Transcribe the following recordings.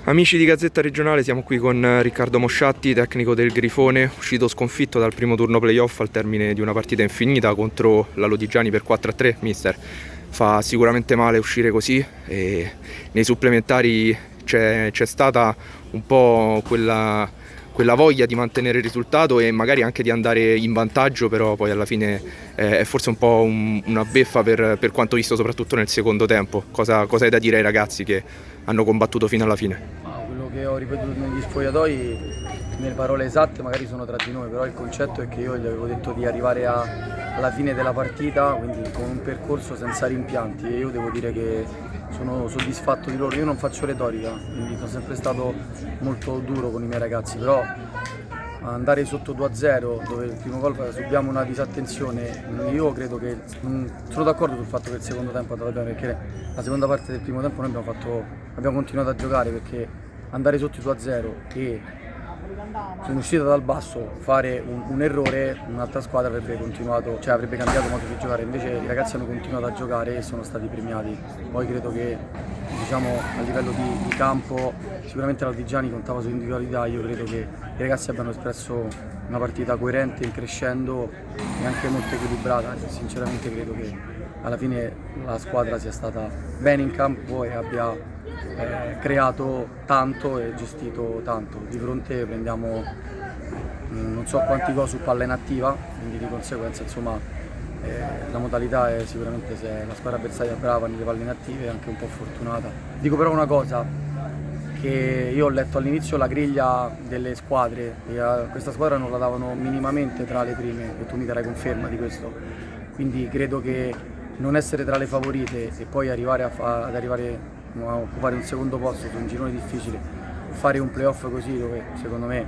Amici di Gazzetta Regionale, siamo qui con Riccardo Mosciatti, tecnico del Grifone, uscito sconfitto dal primo turno playoff al termine di una partita infinita contro la Lodigiani per 4-3. Mister, fa sicuramente male uscire così e nei supplementari c'è stata un po' quella voglia di mantenere il risultato e magari anche di andare in vantaggio, però poi alla fine è forse un po' una beffa per quanto visto soprattutto nel secondo tempo. Cosa hai da dire ai ragazzi che hanno combattuto fino alla fine? Quello che ho ripetuto negli spogliatoi, nelle parole esatte magari sono tra di noi, però il concetto è che io gli avevo detto di arrivare alla fine della partita, quindi con un percorso senza rimpianti, e io devo dire che sono soddisfatto di loro. Io non faccio retorica, quindi sono sempre stato molto duro con i miei ragazzi, però andare sotto 2-0 dove il primo gol subiamo una disattenzione, io credo che sono d'accordo sul fatto che il secondo tempo è andato bene, perché la seconda parte del primo tempo noi abbiamo continuato a giocare, perché andare sotto 2-0 e in uscita dal basso fare un errore, un'altra squadra avrebbe continuato, cioè avrebbe cambiato modo di giocare. Invece i ragazzi hanno continuato a giocare e sono stati premiati. Poi credo che, diciamo, a livello di campo sicuramente la Lodigiani contava su individualità. Io credo che i ragazzi abbiano espresso una partita coerente, in crescendo e anche molto equilibrata. Sinceramente credo che alla fine la squadra sia stata bene in campo e abbia creato tanto e gestito tanto. Di fronte prendiamo non so quanti gol su palla inattiva, quindi di conseguenza insomma la modalità è sicuramente, se la squadra avversaria è brava nelle palle inattive, è anche un po' fortunata. Dico però una cosa, che io ho letto all'inizio la griglia delle squadre e a questa squadra non la davano minimamente tra le prime, e tu mi darai conferma di questo, quindi credo che non essere tra le favorite e poi arrivare a occupare un secondo posto su un girone difficile, fare un playoff così dove secondo me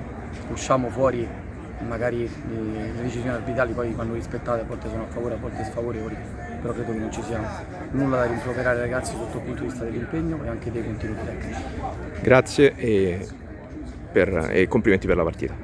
usciamo fuori, magari le decisioni arbitrali poi vanno rispettate, a volte sono a favore, a volte sfavorevoli, però credo che non ci sia nulla da rimproverare ai ragazzi sotto il punto di vista dell'impegno e anche dei contenuti tecnici. Grazie e complimenti per la partita.